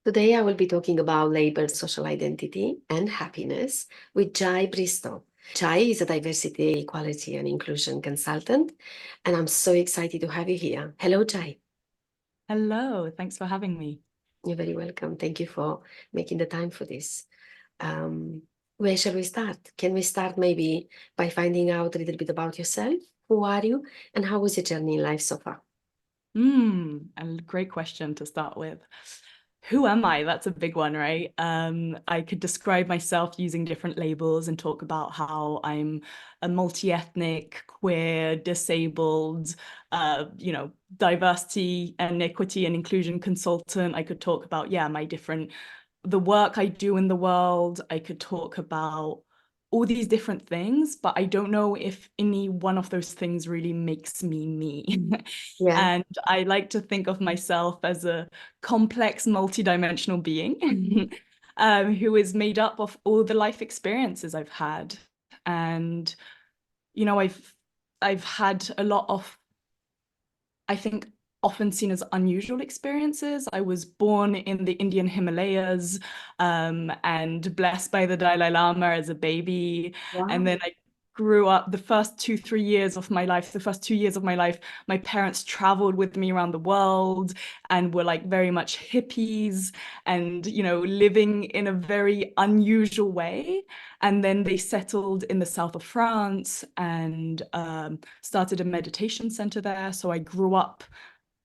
Today I will be talking about labor, social identity, and happiness with Jaï Bristow. Jaï is a diversity, equality, and inclusion consultant, and I'm so excited to have you here. Hello, Jaï. Hello, thanks for having me. You're very welcome. Thank you for making the time for this. Um, where shall we start? Can we start maybe by finding out a little bit about yourself? Who are you, and how was your journey in life so far? A great question to start with. Who am I? That's a big one, right? I could describe myself using different labels and talk about how I'm a multi-ethnic, queer, disabled, diversity and equity and inclusion consultant. I could talk about, the work I do in the world. I could talk about all these different things, but I don't know if any one of those things really makes me. Yeah. And I like to think of myself as a complex, multidimensional being who is made up of all the life experiences I've had. And, I've had a lot of, I think, often seen as unusual experiences. I was born in the Indian Himalayas and blessed by the Dalai Lama as a baby. And Wow. then I grew up the first 2 years of my life, my parents traveled with me around the world and were like very much hippies and, living in a very unusual way. And then they settled in the south of France and started a meditation center there. So I grew up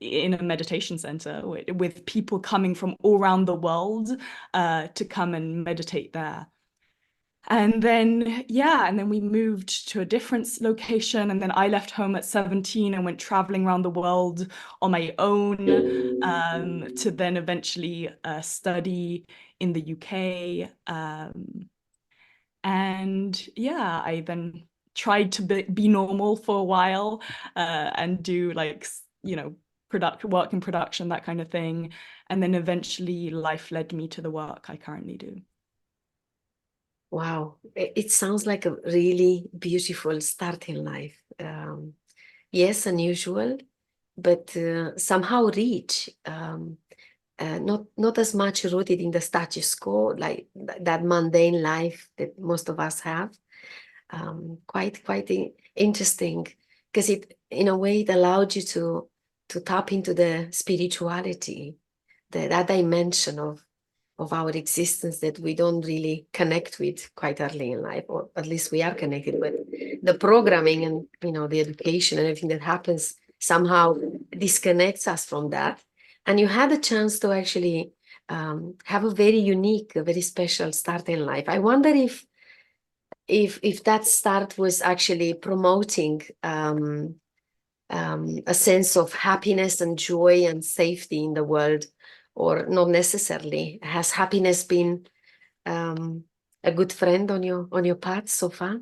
in a meditation center with people coming from all around the world to come and meditate there. And then we moved to a different location. And then I left home at 17 and went traveling around the world on my own to then eventually study in the UK. I then tried to be normal for a while and do work in production, that kind of thing. And then eventually life led me to the work I currently do. Wow. It sounds like a really beautiful start in life. Yes, unusual, but somehow rich. Not as much rooted in the status quo, like that mundane life that most of us have. Quite interesting, because it, in a way, it allowed you to tap into the spirituality, that dimension of our existence that we don't really connect with quite early in life, or at least we are connected, but the programming and the education and everything that happens somehow disconnects us from that. And you had a chance to actually have a very unique, a very special start in life. I wonder if that start was actually promoting a sense of happiness and joy and safety in the world, or not necessarily. Has happiness been a good friend on your path so far?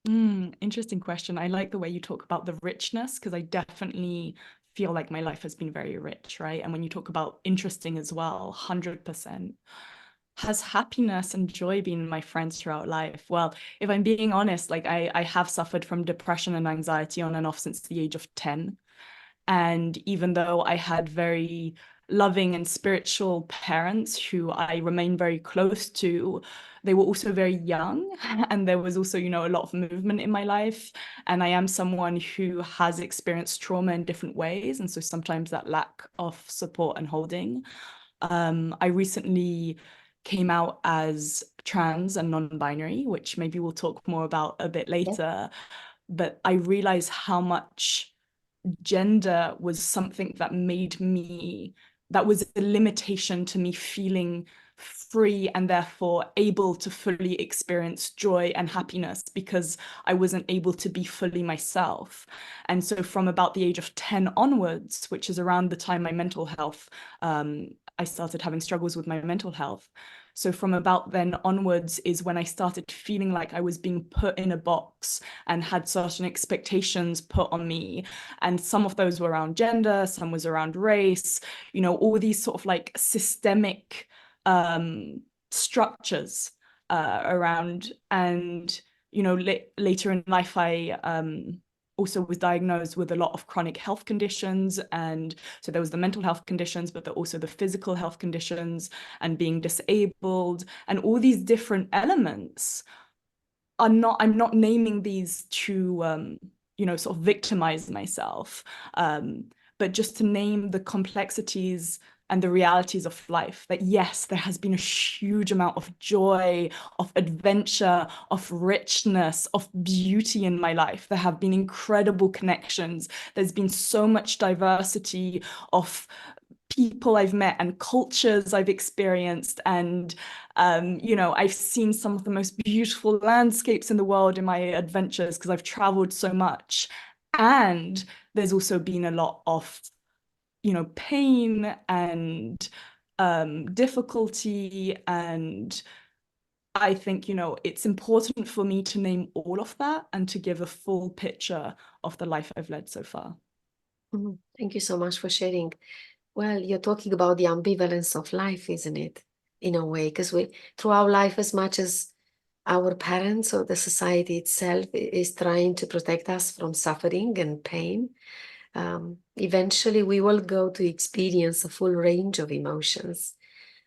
Interesting question. I like the way you talk about the richness, because I definitely feel like my life has been very rich, right? And when you talk about interesting as well, 100%. Has happiness and joy been my friends throughout life? Well, if I'm being honest, like I have suffered from depression and anxiety on and off since the age of 10. And even though I had very loving and spiritual parents who I remain very close to, they were also very young. And there was also, a lot of movement in my life. And I am someone who has experienced trauma in different ways. And so sometimes that lack of support and holding. I recently came out as trans and non-binary, which maybe we'll talk more about a bit later. But I realized how much gender was something that was a limitation to me feeling free and therefore able to fully experience joy and happiness, because I wasn't able to be fully myself. And so from about the age of 10 onwards, which is around the time my mental health, I started having struggles with my mental health. So from about then onwards is when I started feeling like I was being put in a box and had certain expectations put on me. And some of those were around gender, some was around race, all these sort of like systemic structures around. And, later in life, I also was diagnosed with a lot of chronic health conditions. And so there was the mental health conditions, but also the physical health conditions and being disabled and all these different elements are not, I'm not naming these to, sort of victimize myself, but just to name the complexities and the realities of life. That yes, there has been a huge amount of joy, of adventure, of richness, of beauty in my life. There have been incredible connections. There's been so much diversity of people I've met and cultures I've experienced. And, I've seen some of the most beautiful landscapes in the world in my adventures because I've traveled so much. And there's also been a lot of pain and difficulty. And I think, it's important for me to name all of that and to give a full picture of the life I've led so far. Thank you so much for sharing. Well, you're talking about the ambivalence of life, isn't it? In a way, because throughout life, as much as our parents or the society itself is trying to protect us from suffering and pain, eventually we will go to experience a full range of emotions.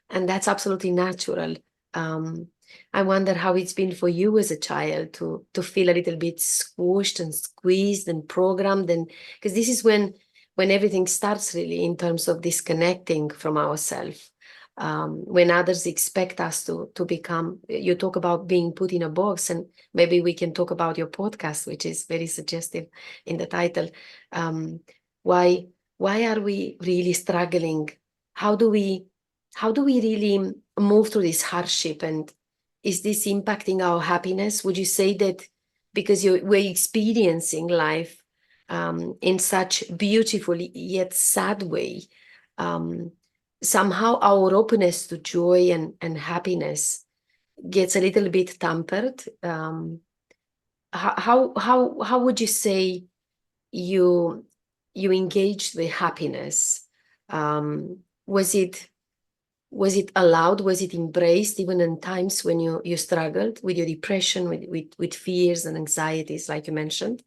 And that's absolutely natural. I wonder how it's been for you as a child to feel a little bit squished and squeezed and programmed. And because this is when everything starts really in terms of disconnecting from ourselves. When others expect us to become, you talk about being put in a box, and maybe we can talk about your podcast, which is very suggestive in the title. Why are we really struggling? How do we really move through this hardship, and is this impacting our happiness? Would you say that because we're experiencing life in such beautiful yet sad way, somehow our openness to joy and happiness gets a little bit tempered? How would you say you engaged with happiness? Was it allowed? Was it embraced even in times when you struggled with your depression, with fears and anxieties, like you mentioned?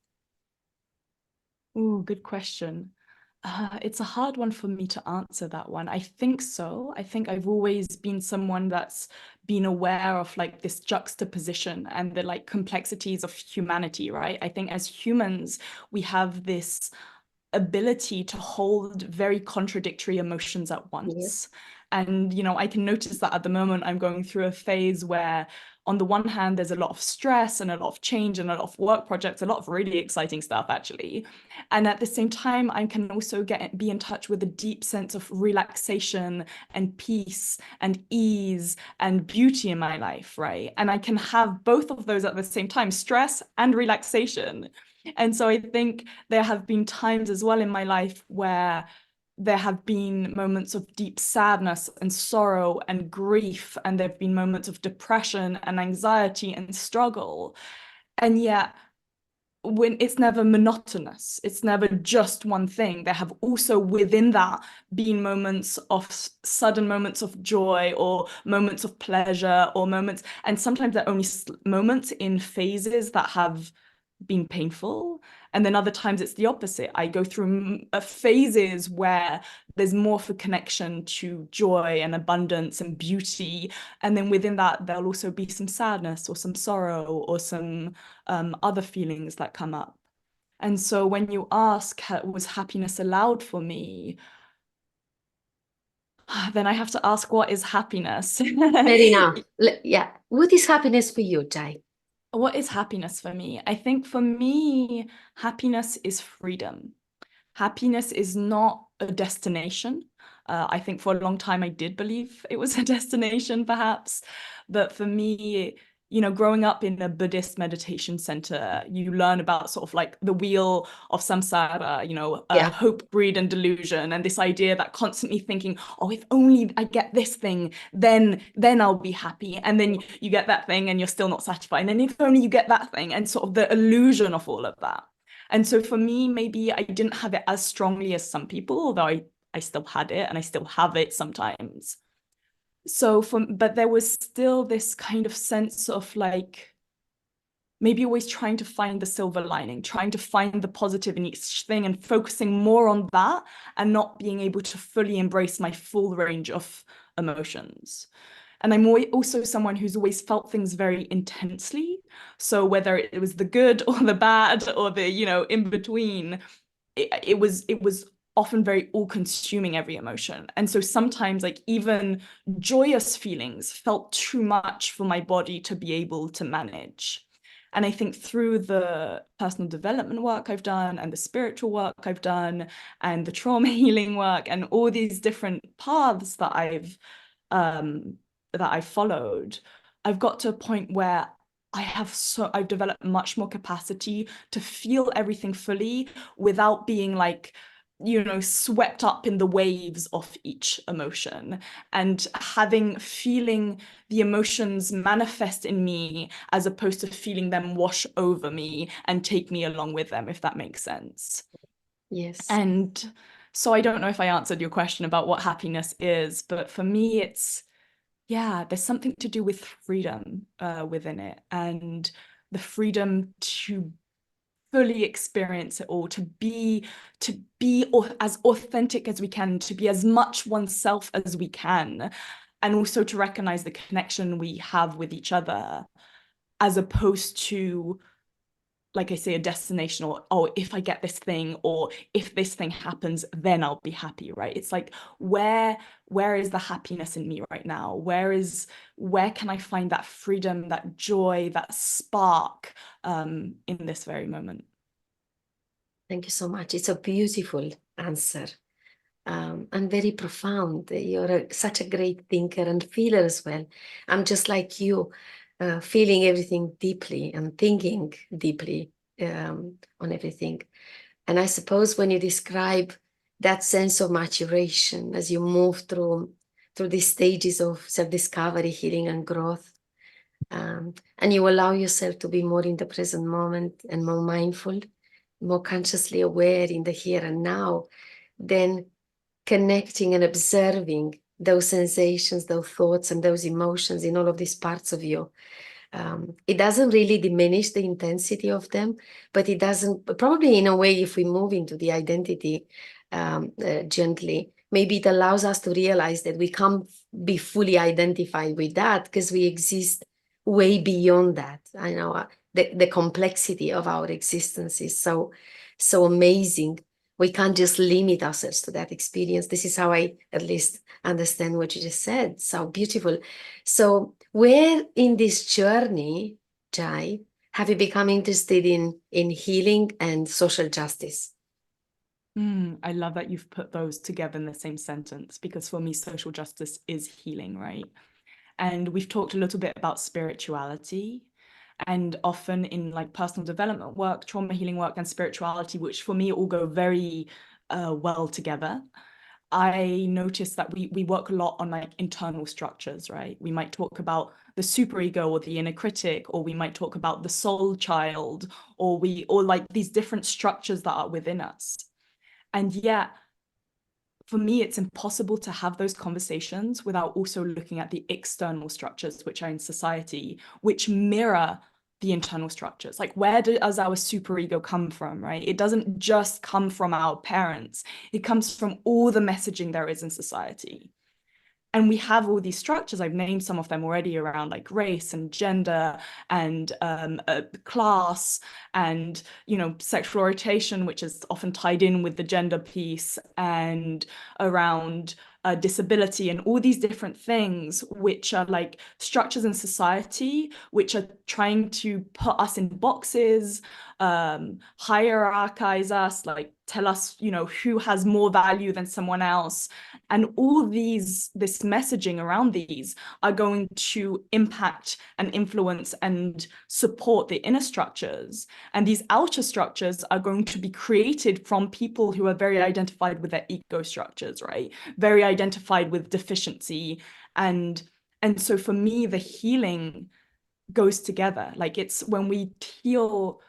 Oh, good question. It's a hard one for me to answer that one. I think so. I think I've always been someone that's been aware of like this juxtaposition and the like complexities of humanity, right? I think as humans, we have this ability to hold very contradictory emotions at once. And, I can notice that at the moment I'm going through a phase where on the one hand, there's a lot of stress and a lot of change and a lot of work projects, a lot of really exciting stuff, actually. And at the same time, I can also be in touch with a deep sense of relaxation and peace and ease and beauty in my life, right? And I can have both of those at the same time, stress and relaxation. And so I think there have been times as well in my life where there have been moments of deep sadness and sorrow and grief, and there have been moments of depression and anxiety and struggle. And yet, when it's never monotonous, it's never just one thing. There have also within that been moments of sudden moments of joy or moments of pleasure or moments, and sometimes they're only moments in phases that have been painful. And then other times it's the opposite. I go through phases where there's more of a connection to joy and abundance and beauty. And then within that, there'll also be some sadness or some sorrow or some other feelings that come up. And so when you ask, was happiness allowed for me? Then I have to ask, what is happiness? Fair enough. Yeah. What is happiness for you, Jaï? What is happiness for me? I think for me, happiness is freedom. Happiness is not a destination. I think for a long time I did believe it was a destination, perhaps. But for me, growing up in a Buddhist meditation center, you learn about sort of like the wheel of samsara, hope, greed, and delusion, and this idea that constantly thinking, oh, if only I get this thing, then I'll be happy. And then you get that thing and you're still not satisfied. And then if only you get that thing, and sort of the illusion of all of that. And so for me, maybe I didn't have it as strongly as some people, although I still had it and I still have it sometimes. So but there was still this kind of sense of like maybe always trying to find the silver lining, trying to find the positive in each thing and focusing more on that and not being able to fully embrace my full range of emotions. And I'm also someone who's always felt things very intensely. So whether it was the good or the bad or the, in between, it was often very all-consuming, every emotion. And so sometimes like even joyous feelings felt too much for my body to be able to manage. And I think through the personal development work I've done and the spiritual work I've done and the trauma healing work and all these different paths that I've followed, I've got to a point where I've developed much more capacity to feel everything fully without being like, swept up in the waves of each emotion, and feeling the emotions manifest in me as opposed to feeling them wash over me and take me along with them, if that makes sense. Yes. And so I don't know if I answered your question about what happiness is, but for me, there's something to do with freedom within it, and the freedom to fully experience it all, to be as authentic as we can, to be as much oneself as we can, and also to recognize the connection we have with each other, as opposed to, like I say, a destination, or, oh, if I get this thing, or if this thing happens, then I'll be happy, right? It's like, where is the happiness in me right now? Where can I find that freedom, that joy, that spark in this very moment? Thank you so much. It's a beautiful answer, and very profound. You're such a great thinker and feeler as well. I'm just like you, feeling everything deeply and thinking deeply on everything. And I suppose when you describe that sense of maturation as you move through these stages of self-discovery, healing, and growth, and you allow yourself to be more in the present moment and more mindful, more consciously aware in the here and now, then connecting and observing those sensations, those thoughts, and those emotions in all of these parts of you. It doesn't really diminish the intensity of them, but it doesn't, probably in a way, if we move into the identity gently, maybe it allows us to realize that we can't be fully identified with that because we exist way beyond that. I know the complexity of our existence is so amazing. We can't just limit ourselves to that experience. This is how I at least understand what you just said. So beautiful. So where in this journey, Jaï, have you become interested in healing and social justice? I love that you've put those together in the same sentence, because for me, social justice is healing, right? And we've talked a little bit about spirituality, and often in like personal development work, trauma healing work, and spirituality, which for me all go very well together. I noticed that we work a lot on like internal structures, right? We might talk about the superego or the inner critic, or we might talk about the soul child, or like these different structures that are within us. And yet, for me, it's impossible to have those conversations without also looking at the external structures which are in society, which mirror the internal structures. Like, where does our superego come from, right? It doesn't just come from our parents. It comes from all the messaging there is in society. And we have all these structures, I've named some of them already, around like race and gender and class and, sexual orientation, which is often tied in with the gender piece, and around disability, and all these different things, which are like structures in society, which are trying to put us in boxes, hierarchize us, like tell us, who has more value than someone else. And all this messaging around these are going to impact and influence and support the inner structures. And these outer structures are going to be created from people who are very identified with their ego structures, right? Very identified with deficiency. And so for me, the healing goes together. Like, it's when we heal,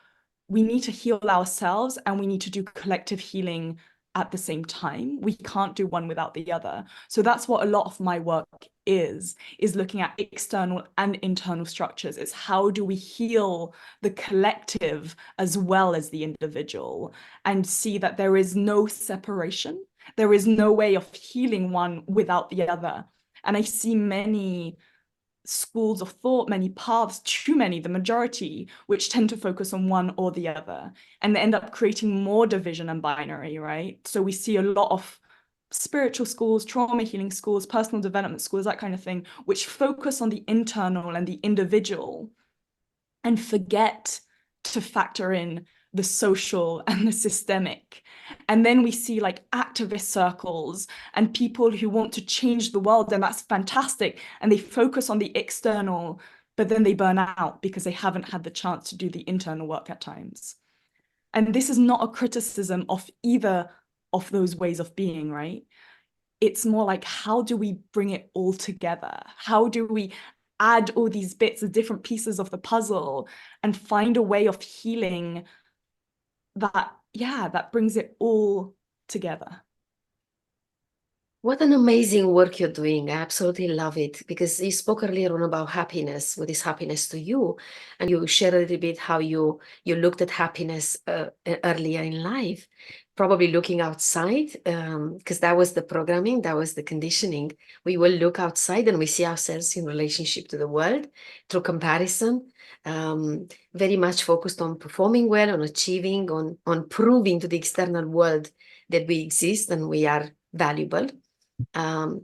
we need to heal ourselves, and we need to do collective healing at the same time. We can't do one without the other. So that's what a lot of my work is looking at external and internal structures. It's how do we heal the collective as well as the individual, and see that there is no separation. There is no way of healing one without the other. And I see many schools of thought, many paths, too many, the majority, which tend to focus on one or the other, and they end up creating more division and binary, right? So we see a lot of spiritual schools, trauma healing schools, personal development schools, that kind of thing, which focus on the internal and the individual and forget to factor in the social and the systemic. And then we see like activist circles and people who want to change the world, and that's fantastic. And they focus on the external, but then they burn out because they haven't had the chance to do the internal work at times. And this is not a criticism of either of those ways of being, right? It's more like, how do we bring it all together? How do we add all these bits, the different pieces of the puzzle, and find a way of healing that, yeah, that brings it all together? What an amazing work you're doing. I absolutely love it, because you spoke earlier on about happiness. What is happiness to you? And you shared a little bit how you looked at happiness earlier in life, probably looking outside, because that was the programming, that was the conditioning. We will look outside and we see ourselves in relationship to the world through comparison, very much focused on performing well, on achieving, on proving to the external world that we exist and we are valuable.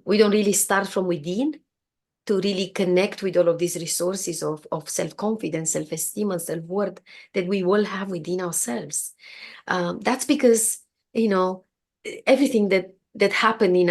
We don't really start from within to really connect with all of these resources of self-confidence, self-esteem, and self-worth that we all have within ourselves. That's because, everything that happened in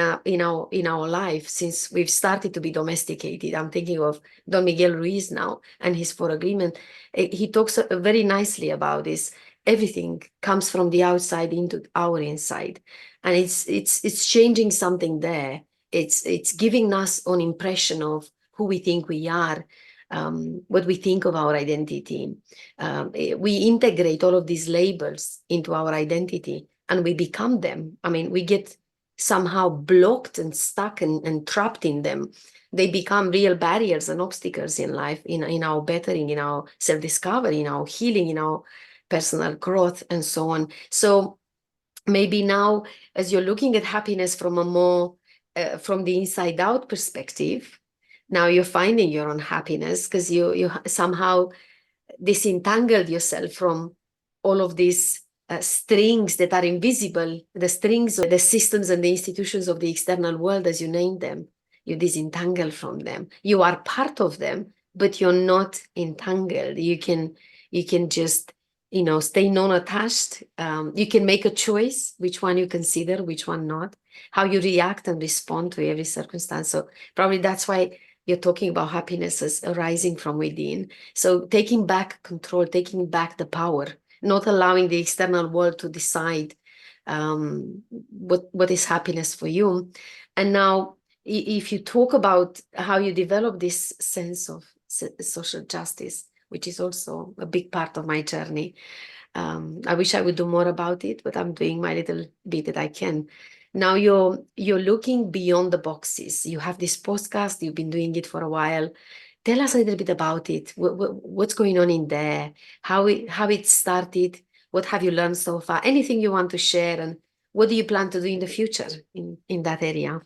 our life since we've started to be domesticated. I'm thinking of Don Miguel Ruiz now and his Four Agreement. He talks very nicely about this. Everything comes from the outside into our inside, and it's changing something there. It's giving us an impression of who we think we are, what we think of our identity. We integrate all of these labels into our identity and we become them. I mean, we get somehow blocked and stuck and trapped in them. They become real barriers and obstacles in life, in our bettering, in our self-discovery, in our healing, in our personal growth, and so on. So maybe now, as you're looking at happiness from a more from the inside out perspective, now you're finding your own happiness because you somehow disentangled yourself from all of these strings that are invisible, the strings of the systems and the institutions of the external world, as you name them. You disentangle from them. You are part of them, but you're not entangled. You can just stay non-attached. You can make a choice which one you consider, which one not, how you react and respond to every circumstance. So probably that's why you're talking about happiness as arising from within. So taking back control, taking back the power, not allowing the external world to decide what is happiness for you. And now, if you talk about how you develop this sense of social justice, which is also a big part of my journey, I wish I would do more about it, but I'm doing my little bit that I can. Now you're looking beyond the boxes. You have this podcast, you've been doing it for a while. Tell us a little bit about it. What's going on in there? How it started? What have you learned so far? Anything you want to share, and what do you plan to do in the future in that area?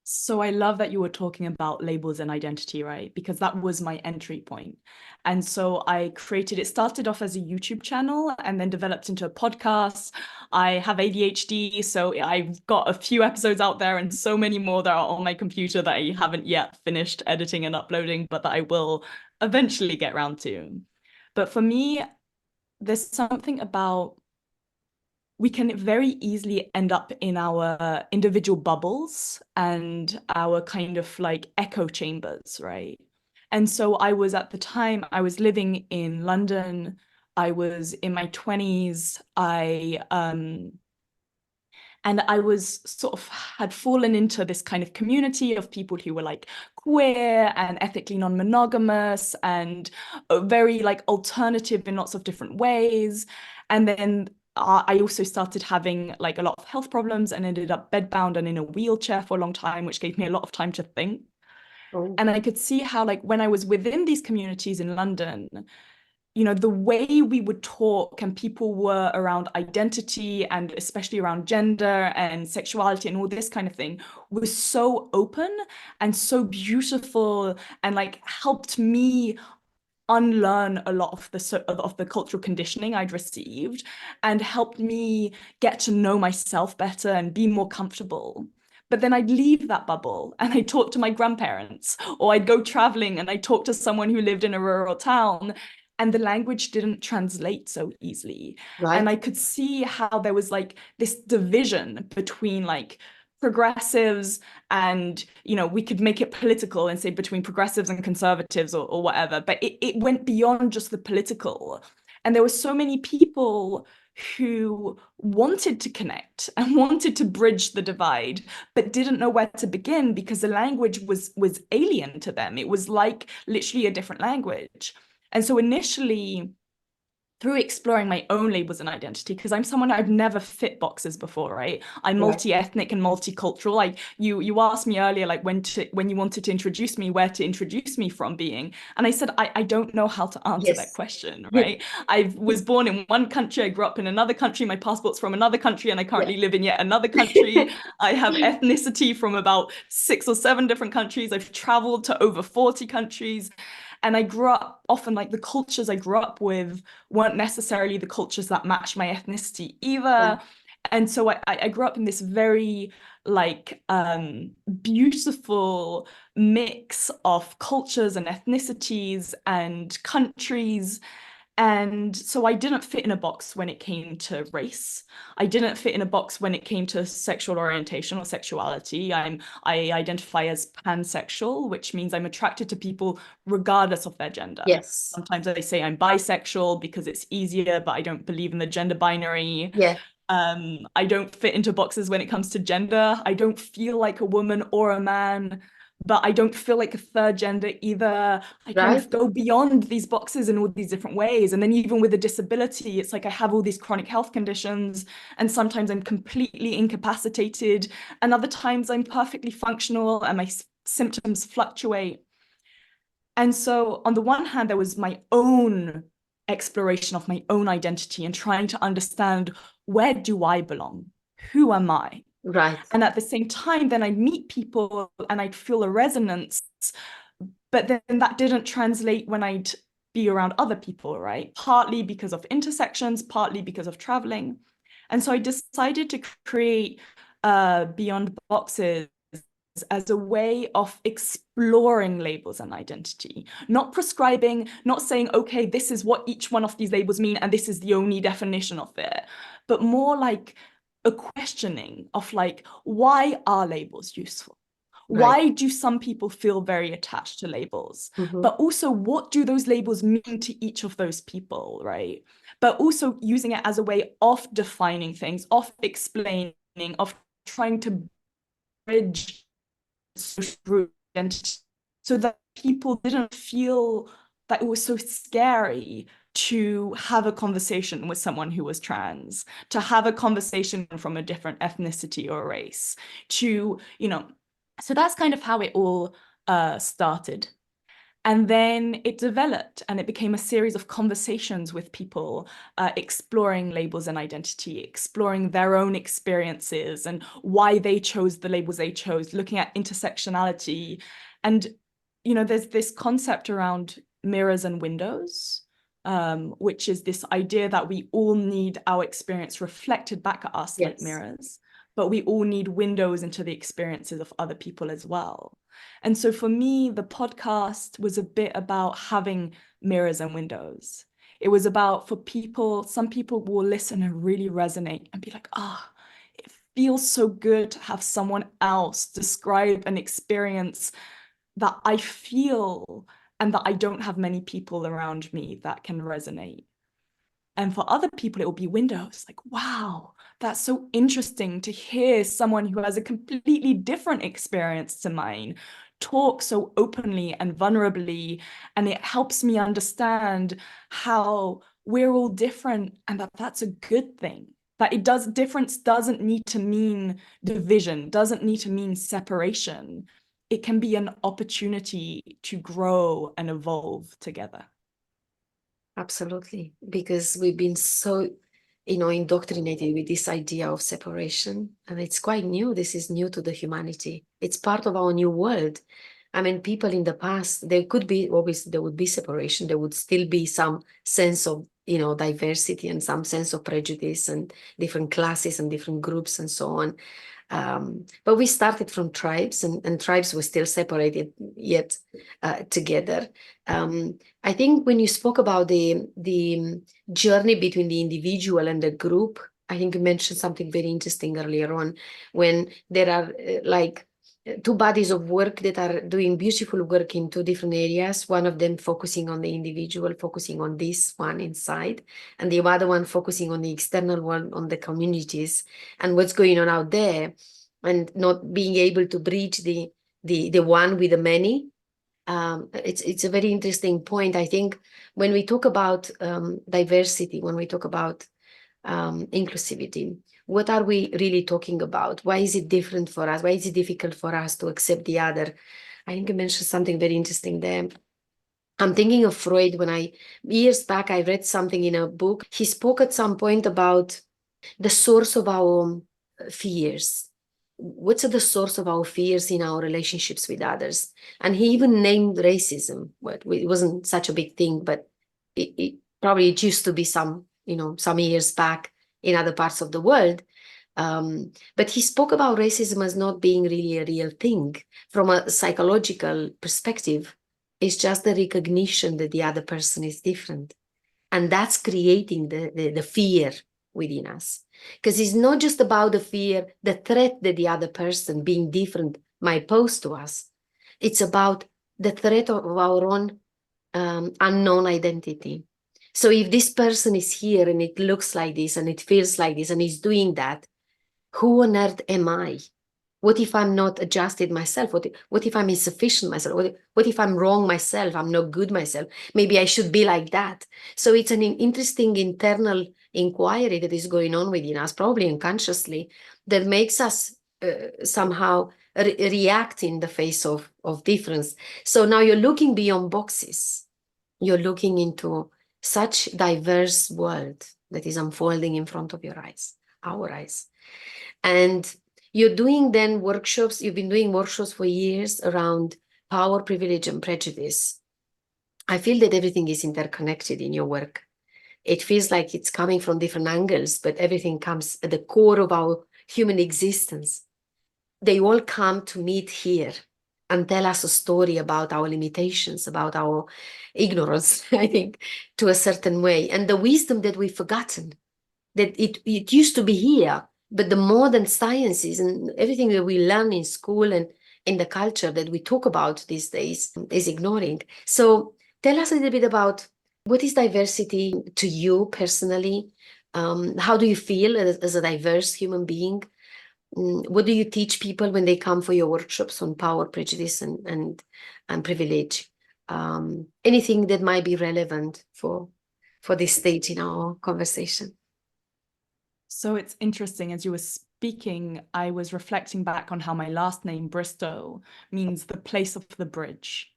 So I love that you were talking about labels and identity, right? Because that was my entry point. And so I it started off as a YouTube channel and then developed into a podcast. I have ADHD, so I've got a few episodes out there and so many more that are on my computer that I haven't yet finished editing and uploading, but that I will eventually get around to. But for me, there's something about we can very easily end up in our individual bubbles and our kind of like echo chambers, right? And so I was at the time, I was living in London. I was in my 20s. And I was sort of had fallen into this kind of community of people who were like queer and ethically non-monogamous and very like alternative in lots of different ways. And then I also started having like a lot of health problems and ended up bedbound and in a wheelchair for a long time, which gave me a lot of time to think. Oh, And I could see how, like, when I was within these communities in London, you know, the way we would talk and people were around identity and especially around gender and sexuality and all this kind of thing was so open and so beautiful, and like helped me unlearn a lot of the cultural conditioning I'd received, and helped me get to know myself better and be more comfortable. But then I'd leave that bubble and I'd talk to my grandparents, or I'd go traveling and I'd talk to someone who lived in a rural town, and the language didn't translate so easily. And right. I could see how there was like this division between like progressives and, you know, we could make it political and say between progressives and conservatives, or whatever, but it went beyond just the political. And there were so many people who wanted to connect and wanted to bridge the divide, but didn't know where to begin because the language was alien to them. It was like literally a different language. And so initially, through exploring my own labels and identity, because I'm someone, I've never fit boxes before, right? I'm Right. multi-ethnic and multicultural. Like you asked me earlier, like when you wanted to introduce me, where to introduce me from being. And I said, I don't know how to answer that Yes. question, right? I was born in one country, I grew up in another country, my passport's from another country, and I currently live in yet another country. I have ethnicity from about 6 or 7 different countries. I've traveled to over 40 countries. And I grew up, often like the cultures I grew up with weren't necessarily the cultures that match my ethnicity either. And so I grew up in this very like beautiful mix of cultures and ethnicities and countries. And so I didn't fit in a box when it came to race. I didn't fit in a box when it came to sexual orientation or sexuality. I identify as pansexual, which means I'm attracted to people regardless of their gender. Yes. Sometimes I say I'm bisexual because it's easier, but I don't believe in the gender binary. Yeah. I don't fit into boxes when it comes to gender. I don't feel like a woman or a man, but I don't feel like a third gender either. I kind Right. of go beyond these boxes in all these different ways. And then even with a disability, it's like I have all these chronic health conditions, and sometimes I'm completely incapacitated, and other times I'm perfectly functional and my symptoms fluctuate. And so on the one hand, there was my own exploration of my own identity and trying to understand, where do I belong? Who am I? Right. And at the same time, then I'd meet people and I'd feel a resonance, but then that didn't translate when I'd be around other people, right? Partly because of intersections, partly because of traveling. And so I decided to create Beyond Boxes as a way of exploring labels and identity, not prescribing, not saying, okay, this is what each one of these labels mean and this is the only definition of it, but more like a questioning of like, why are labels useful? Right. Why do some people feel very attached to labels? Mm-hmm. But also, what do those labels mean to each of those people, right? But also using it as a way of defining things, of explaining, of trying to bridge social group identity so that people didn't feel that it was so scary to have a conversation with someone who was trans, to have a conversation from a different ethnicity or race, to, you know, so that's kind of how it all started. And then it developed and it became a series of conversations with people, exploring labels and identity, exploring their own experiences and why they chose the labels they chose, looking at intersectionality. And, you know, there's this concept around mirrors and windows, which is this idea that we all need our experience reflected back at us like Yes. mirrors, but we all need windows into the experiences of other people as well. And so for me, the podcast was a bit about having mirrors and windows. It was about, for people, some people will listen and really resonate and be like, ah, it feels so good to have someone else describe an experience that I feel and that I don't have many people around me that can resonate. And for other people, it will be windows. Like, wow, that's so interesting to hear someone who has a completely different experience to mine talk so openly and vulnerably. And it helps me understand how we're all different, and that's a good thing. That difference doesn't need to mean division, doesn't need to mean separation. It can be an opportunity to grow and evolve together. Absolutely, because we've been so, indoctrinated with this idea of separation, and it's quite new. This is new to the humanity. It's part of our new world. I mean, people in the past, there could be, obviously, there would be separation. There would still be some sense of, diversity and some sense of prejudice and different classes and different groups and so on. But we started from tribes, and tribes were still separated, yet together. I think when you spoke about the journey between the individual and the group, I think you mentioned something very interesting earlier on, when there are like two bodies of work that are doing beautiful work in two different areas, one of them focusing on the individual, focusing on this one inside, and the other one focusing on the external one, on the communities and what's going on out there, and not being able to bridge the one with the many. It's a very interesting point. I think when we talk about diversity, when we talk about inclusivity, what are we really talking about? Why is it different for us? Why is it difficult for us to accept the other? I think you mentioned something very interesting there. I'm thinking of Freud. Years back, I read something in a book. He spoke at some point about the source of our fears. What's the source of our fears in our relationships with others? And he even named racism. Well, it wasn't such a big thing, but it probably it used to be some years back in other parts of the world. But he spoke about racism as not being really a real thing. From a psychological perspective, it's just the recognition that the other person is different. And that's creating the fear within us. Because it's not just about the fear, the threat that the other person being different might pose to us. It's about the threat of our own unknown identity. So if this person is here and it looks like this and it feels like this and is doing that, who on earth am I? What if I'm not adjusted myself? What if I'm insufficient myself? What if I'm wrong myself? I'm not good myself. Maybe I should be like that. So it's an interesting internal inquiry that is going on within us, probably unconsciously, that makes us somehow react in the face of difference. So now you're looking beyond boxes. You're looking into such diverse world that is unfolding in front of your eyes, our eyes. And you're doing then workshops, you've been doing workshops for years around power, privilege, and prejudice. I feel that everything is interconnected in your work. It feels like it's coming from different angles, but everything comes at the core of our human existence. They all come to meet here and tell us a story about our limitations, about our ignorance, I think, to a certain way, and the wisdom that we've forgotten, that it used to be here, but the modern sciences and everything that we learn in school and in the culture that we talk about these days is ignoring. So tell us a little bit about what is diversity to you personally? How do you feel as a diverse human being? What do you teach people when they come for your workshops on power, prejudice, and privilege? Anything that might be relevant for this stage in our conversation? So it's interesting, as you were speaking, I was reflecting back on how my last name, Bristow, means the place of the bridge.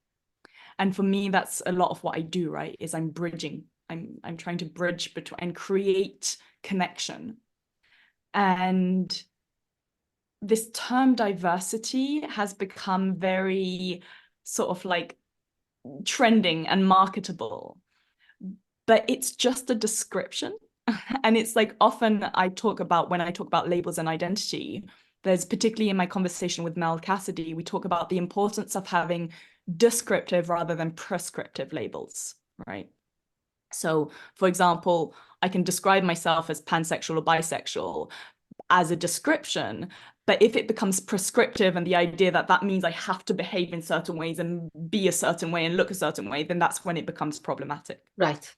And for me, that's a lot of what I do, right? Is I'm bridging. I'm trying to bridge between and create connection. And this term diversity has become very sort of like trending and marketable, but it's just a description. And it's like often when I talk about labels and identity, there's particularly in my conversation with Mel Cassidy, we talk about the importance of having descriptive rather than prescriptive labels, right? So, for example, I can describe myself as pansexual or bisexual as a description, but if it becomes prescriptive and the idea that that means I have to behave in certain ways and be a certain way and look a certain way, then that's when it becomes problematic. Right.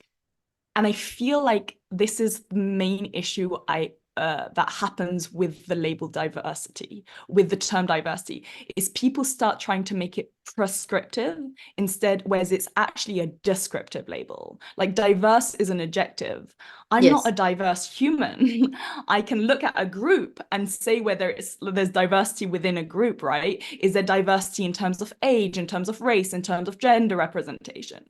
And I feel like this is the main issue I that happens with the label diversity, with the term diversity, is people start trying to make it prescriptive instead, whereas it's actually a descriptive label. Like diverse is an adjective. I'm not a diverse human. I can look at a group and say whether there's diversity within a group, right? Is there diversity in terms of age, in terms of race, in terms of gender representation?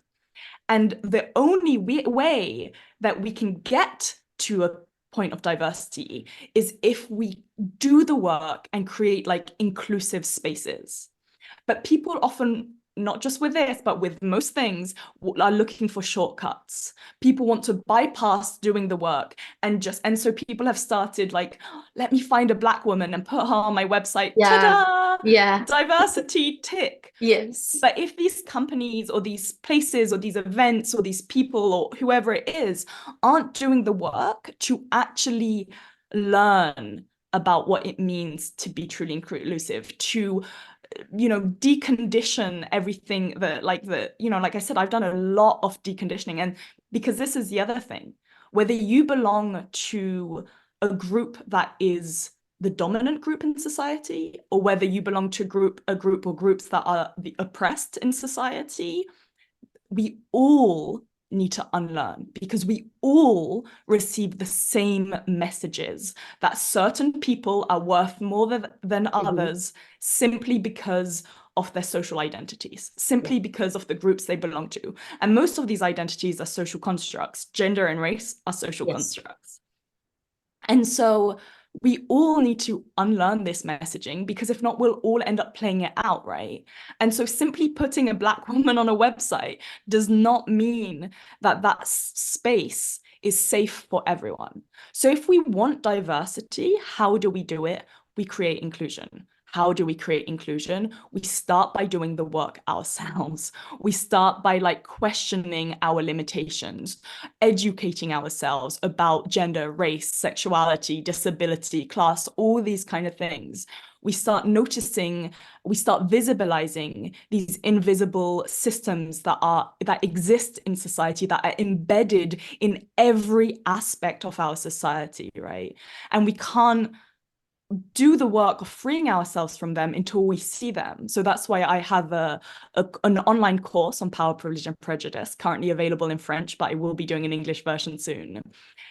And the only way that we can get to a point of diversity is if we do the work and create like inclusive spaces. But people often, not just with this, but with most things, are looking for shortcuts. People want to bypass doing the work and so people have started like, let me find a Black woman and put her on my website. Ta-da! Yeah. Diversity tick. Yes. But if these companies or these places or these events or these people or whoever it is aren't doing the work to actually learn about what it means to be truly inclusive, to decondition everything that like I said, I've done a lot of deconditioning. And because this is the other thing, whether you belong to a group that is the dominant group in society, or whether you belong to a group or groups that are the oppressed in society, we all need to unlearn, because we all receive the same messages that certain people are worth more than others simply because of their social identities, simply because of the groups they belong to. And most of these identities are social constructs. Gender and race are social constructs. And so we all need to unlearn this messaging, because if not, we'll all end up playing it out, right? And so simply putting a Black woman on a website does not mean that that space is safe for everyone. So if we want diversity, how do we do it? We create inclusion. How do we create inclusion? We start by doing the work ourselves. We start by like questioning our limitations, educating ourselves about gender, race, sexuality, disability, class, all these kind of things. We start noticing, we start visibilizing these invisible systems that exist in society, that are embedded in every aspect of our society, right? And we can't do the work of freeing ourselves from them until we see them. So that's why I have an online course on power, privilege, and prejudice, currently available in French, but I will be doing an English version soon.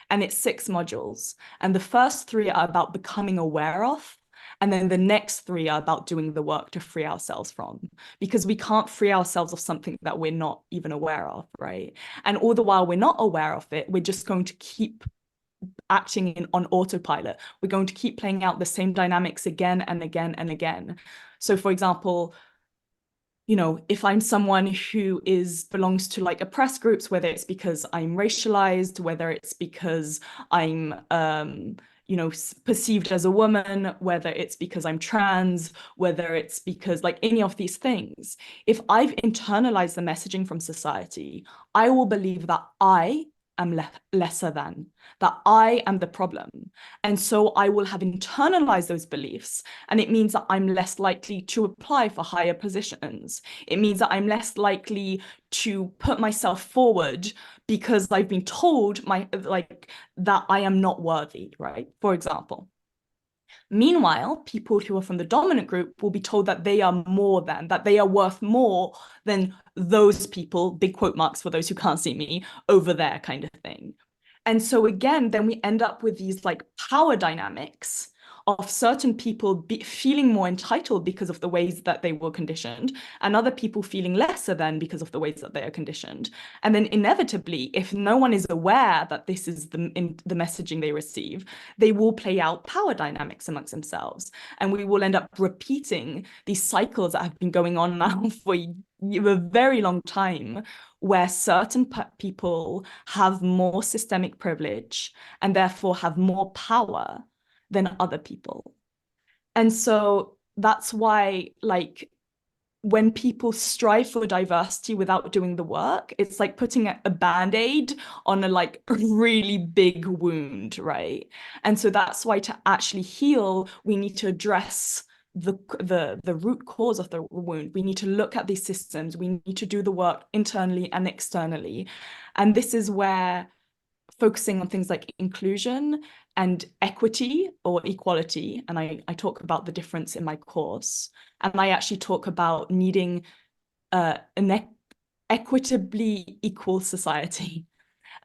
And it's 6 modules. And the first 3 are about becoming aware of, and then the next 3 are about doing the work to free ourselves from, because we can't free ourselves of something that we're not even aware of, right? And all the while we're not aware of it, we're just going to keep acting on autopilot. We're going to keep playing out the same dynamics again and again and again. So for example, if I'm someone who belongs to like oppressed groups, whether it's because I'm racialized, whether it's because I'm perceived as a woman, whether it's because I'm trans, whether it's because like any of these things, if I've internalized the messaging from society, I will believe that I am lesser than, that I am the problem. And so I will have internalized those beliefs. And it means that I'm less likely to apply for higher positions. It means that I'm less likely to put myself forward because I've been told that I am not worthy, right? For example. Meanwhile, people who are from the dominant group will be told that they are that they are worth more than those people, big quote marks for those who can't see me, over there kind of thing. And so again, then we end up with these like power dynamics of certain people feeling more entitled because of the ways that they were conditioned, and other people feeling lesser than because of the ways that they are conditioned. And then inevitably, if no one is aware that this is the messaging they receive, they will play out power dynamics amongst themselves. And we will end up repeating these cycles that have been going on now for a very long time, where certain people have more systemic privilege and therefore have more power than other people. And so that's why, like, when people strive for diversity without doing the work, it's like putting a band-aid on a really big wound, right? And so that's why to actually heal, we need to address the root cause of the wound. We need to look at these systems. We need to do the work internally and externally. And this is where focusing on things like inclusion and equity or equality. And I talk about the difference in my course. And I actually talk about needing an equitably equal society.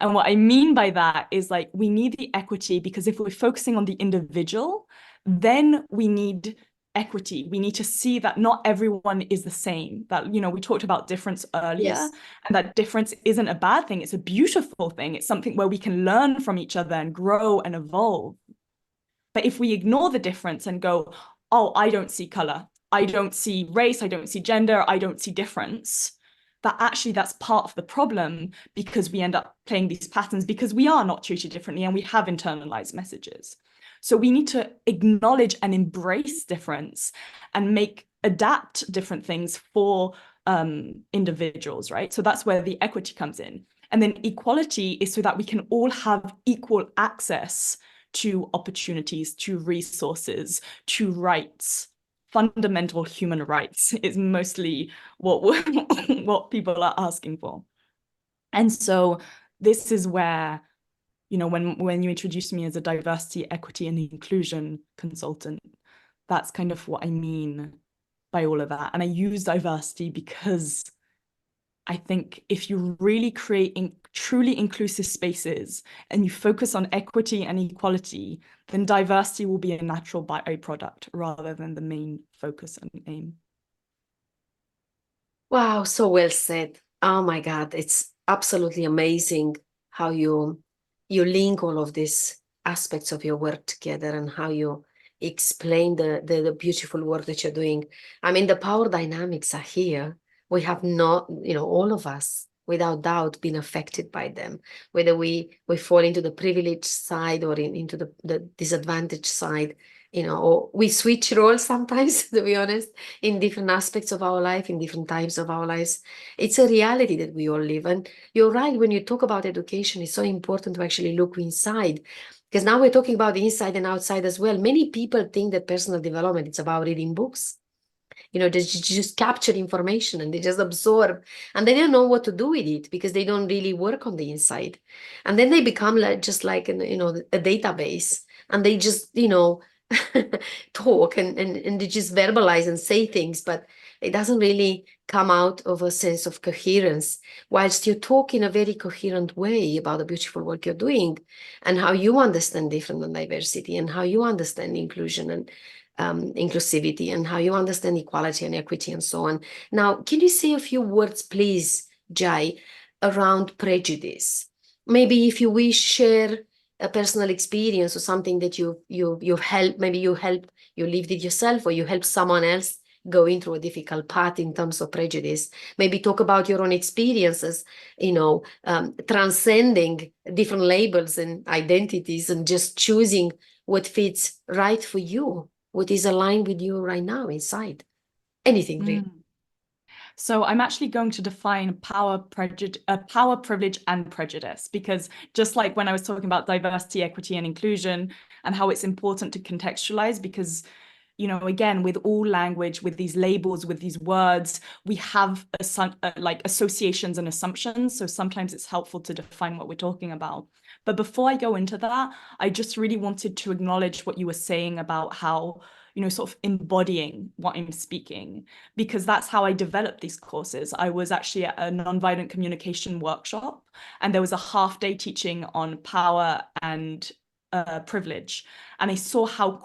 And what I mean by that is like, we need the equity because if we're focusing on the individual, then we need equity. We need to see that not everyone is the same, that, you know, we talked about difference earlier, Yes. and that difference isn't a bad thing. It's a beautiful thing. It's something where we can learn from each other and grow and evolve. But if we ignore the difference and go, oh, I don't see color, I don't see race, I don't see gender, I don't see difference, that actually that's part of the problem, because we end up playing these patterns because we are not treated differently and we have internalized messages. So we need to acknowledge and embrace difference and adapt different things for individuals, right? So that's where the equity comes in. And then equality is so that we can all have equal access to opportunities, to resources, to rights. Fundamental human rights is mostly what people are asking for. And so this is where, you know, when you introduced me as a diversity, equity, and inclusion consultant, that's kind of what I mean by all of that. And I use diversity because I think if you really create truly inclusive spaces and you focus on equity and equality, then diversity will be a natural byproduct rather than the main focus and aim. Wow, so well said. Oh my God, it's absolutely amazing how you link all of these aspects of your work together and how you explain the beautiful work that you're doing. I mean, the power dynamics are here. We have not, you know, all of us, without doubt, been affected by them, whether we fall into the privileged side or into the disadvantaged side, you know, or we switch roles sometimes, to be honest, in different aspects of our life, in different times of our lives. It's a reality that we all live. And you're right, when you talk about education, it's so important to actually look inside. Because now we're talking about the inside and outside as well. Many people think that personal development is about reading books. You know, they just capture information and they just absorb, and they don't know what to do with it because they don't really work on the inside. And then they become like just like you know, a database, and they just, you know, talk and they just verbalize and say things, but it doesn't really come out of a sense of coherence, whilst you talk in a very coherent way about the beautiful work you're doing and how you understand different and diversity and how you understand inclusion and inclusivity and how you understand equality and equity and so on. Now, can you say a few words, please, Jaï, around prejudice? Maybe if you wish, share a personal experience or something that you've helped, maybe you lived it yourself or you helped someone else going through a difficult path in terms of prejudice. Maybe talk about your own experiences, you know, transcending different labels and identities and just choosing what fits right for you, what is aligned with you right now inside. Anything really. So I'm actually going to define power, privilege, and prejudice, because just like when I was talking about diversity, equity, and inclusion, and how it's important to contextualize, because, you know, again, with all language, with these labels, with these words, we have like associations and assumptions. So sometimes it's helpful to define what we're talking about. But before I go into that, I just really wanted to acknowledge what you were saying about how, you know, sort of embodying what I'm speaking, because that's how I developed these courses. I was actually at a nonviolent communication workshop, and there was a half-day teaching on power and privilege. And I saw how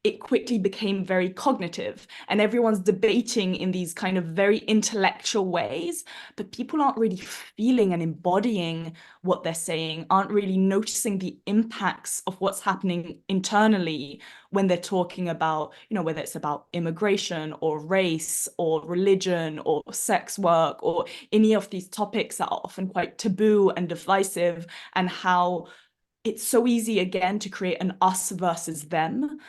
it quickly became very cognitive, and everyone's debating in these kind of very intellectual ways, but people aren't really feeling and embodying what they're saying, aren't really noticing the impacts of what's happening internally when they're talking about, you know, whether it's about immigration or race or religion or sex work or any of these topics that are often quite taboo and divisive, and how it's so easy, again, to create an us versus them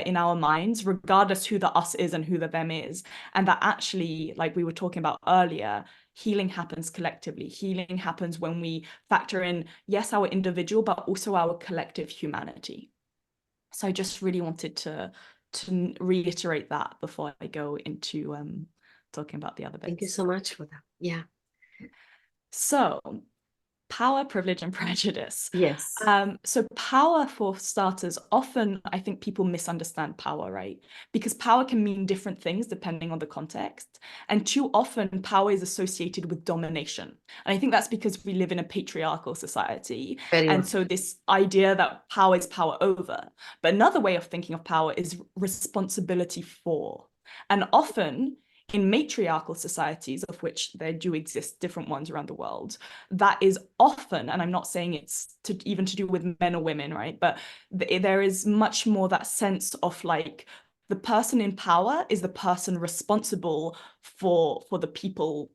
in our minds, regardless who the us is and who the them is. And that actually, like we were talking about earlier, healing happens collectively. Healing happens when we factor in, yes, our individual, but also our collective humanity. So I just really wanted to reiterate that before I go into talking about the other bits. Thank you so much for that. Yeah. So power, privilege, and prejudice. Yes. So power, for starters, often I think people misunderstand power, right? Because power can mean different things depending on the context. And too often power is associated with domination. And I think that's because we live in a patriarchal society. Very And much. so this idea that power is power over. But another way of thinking of power is responsibility for. And often in matriarchal societies, of which there do exist different ones around the world, that is often, and I'm not saying it's even to do with men or women, right? But there is much more that sense of like the person in power is the person responsible for the people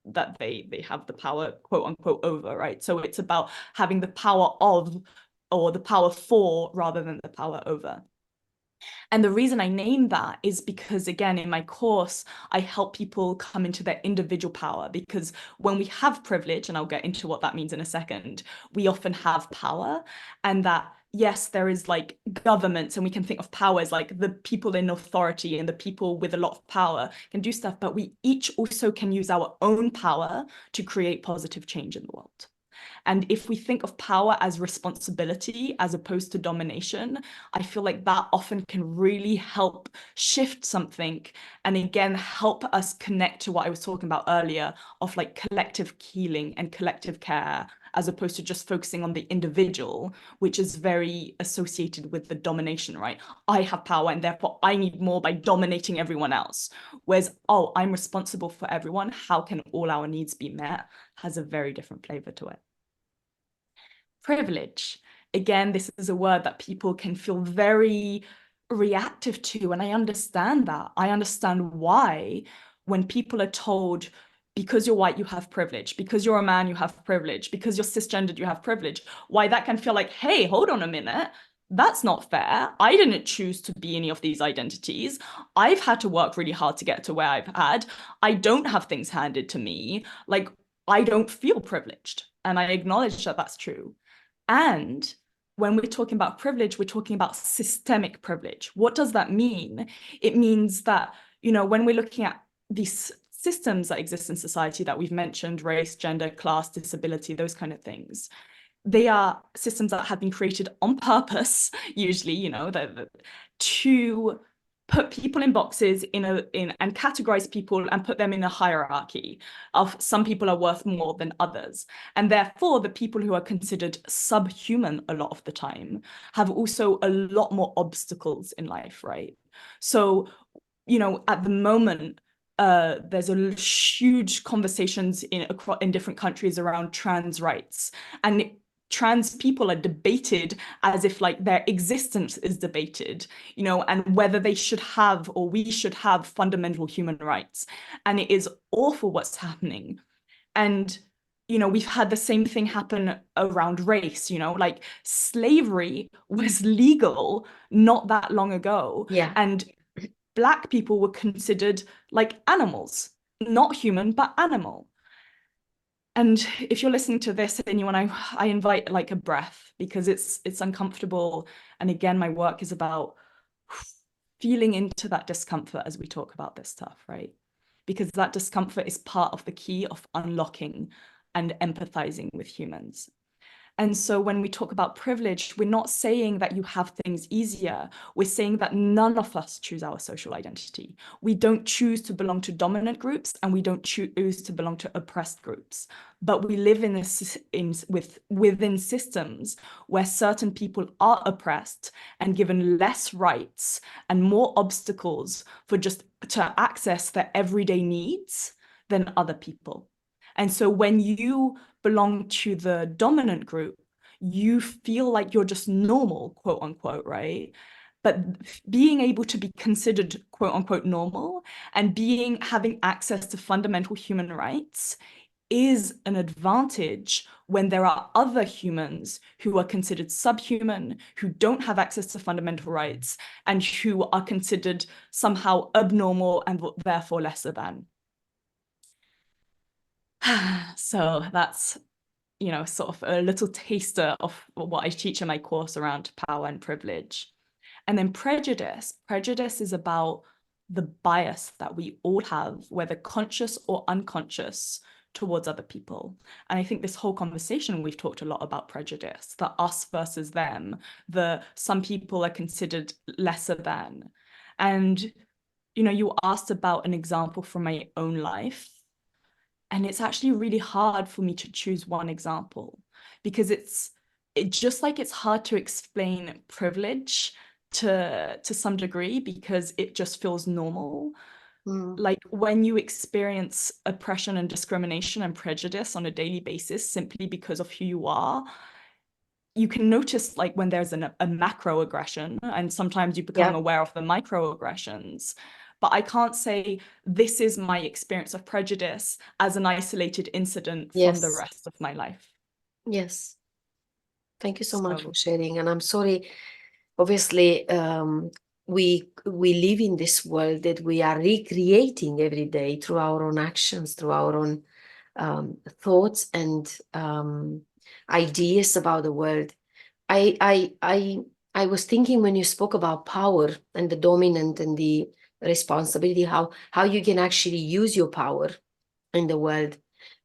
that they have the power, quote unquote, over, right? So it's about having the power of or the power for rather than the power over. And the reason I name that is because, again, in my course, I help people come into their individual power, because when we have privilege, and I'll get into what that means in a second, we often have power. And that, yes, there is like governments, and we can think of power as like the people in authority and the people with a lot of power can do stuff, but we each also can use our own power to create positive change in the world. And if we think of power as responsibility as opposed to domination, I feel like that often can really help shift something, and again, help us connect to what I was talking about earlier of like collective healing and collective care, as opposed to just focusing on the individual, which is very associated with the domination, right? I have power and therefore I need more by dominating everyone else. Whereas, oh, I'm responsible for everyone. How can all our needs be met? Has a very different flavor to it. Privilege. Again, this is a word that people can feel very reactive to, and I understand that. I understand why when people are told, because you're white, you have privilege, because you're a man, you have privilege, because you're cisgendered, you have privilege, why that can feel like, hey, hold on a minute. That's not fair. I didn't choose to be any of these identities. I've had to work really hard to get to where I've had. I don't have things handed to me. Like, I don't feel privileged. And I acknowledge that that's true. And when we're talking about privilege, we're talking about systemic privilege. What does that mean? It means that, when we're looking at these systems that exist in society that we've mentioned, race, gender, class, disability, those kind of things, they are systems that have been created on purpose, usually, to put people in boxes and categorize people and put them in a hierarchy of some people are worth more than others. And therefore, the people who are considered subhuman a lot of the time have also a lot more obstacles in life, right? So, at the moment, there's a huge conversations in different countries around trans rights, and trans people are debated as if like their existence is debated, and whether they should have or we should have fundamental human rights. And it is awful what's happening. And we've had the same thing happen around race, like slavery was legal not that long ago. Yeah. And Black people were considered like animals, not human, but animal. And if you're listening to this and I invite like a breath, because it's uncomfortable. And again, my work is about feeling into that discomfort as we talk about this stuff, right? Because that discomfort is part of the key of unlocking and empathizing with humans. And so when we talk about privilege, we're not saying that you have things easier. We're saying that none of us choose our social identity. We don't choose to belong to dominant groups, and we don't choose to belong to oppressed groups. But we live within systems where certain people are oppressed and given less rights and more obstacles for just to access their everyday needs than other people. And so when you belong to the dominant group, you feel like you're just normal, quote unquote, right? But being able to be considered, quote unquote, normal and having access to fundamental human rights is an advantage when there are other humans who are considered subhuman, who don't have access to fundamental rights, and who are considered somehow abnormal and therefore lesser than. So that's, sort of a little taster of what I teach in my course around power and privilege. And then prejudice. Prejudice is about the bias that we all have, whether conscious or unconscious, towards other people. And I think this whole conversation, we've talked a lot about prejudice, the us versus them, the some people are considered lesser than. And, you know, you asked about an example from my own life. And it's actually really hard for me to choose one example, because it's just like it's hard to explain privilege to some degree, because it just feels normal. Like when you experience oppression and discrimination and prejudice on a daily basis simply because of who you are, you can notice like when there's a macro aggression, and sometimes you become aware of the microaggressions. But I can't say this is my experience of prejudice as an isolated incident from the rest of my life. Yes. Thank you so much So for sharing. And I'm sorry, obviously, we live in this world that we are recreating every day through our own actions, through our own thoughts and ideas about the world. I was thinking when you spoke about power and the dominant and the responsibility, how you can actually use your power in the world.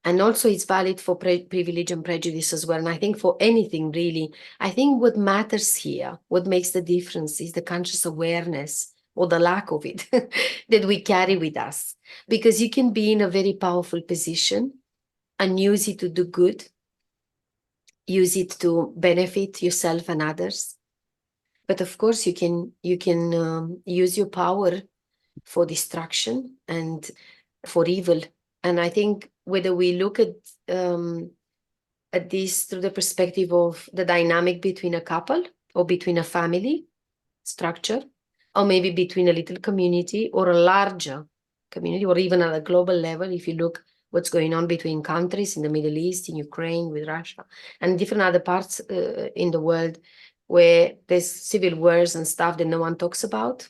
And also it's valid for privilege and prejudice as well. And I think for anything really, I think what matters here, what makes the difference is the conscious awareness or the lack of it that we carry with us. Because you can be in a very powerful position and use it to do good, use it to benefit yourself and others. But of course, you can use your power for destruction and for evil. And I think whether we look at this through the perspective of the dynamic between a couple or between a family structure, or maybe between a little community or a larger community, or even at a global level, if you look what's going on between countries in the Middle East, in Ukraine, with Russia, and different other parts in the world where there's civil wars and stuff that no one talks about,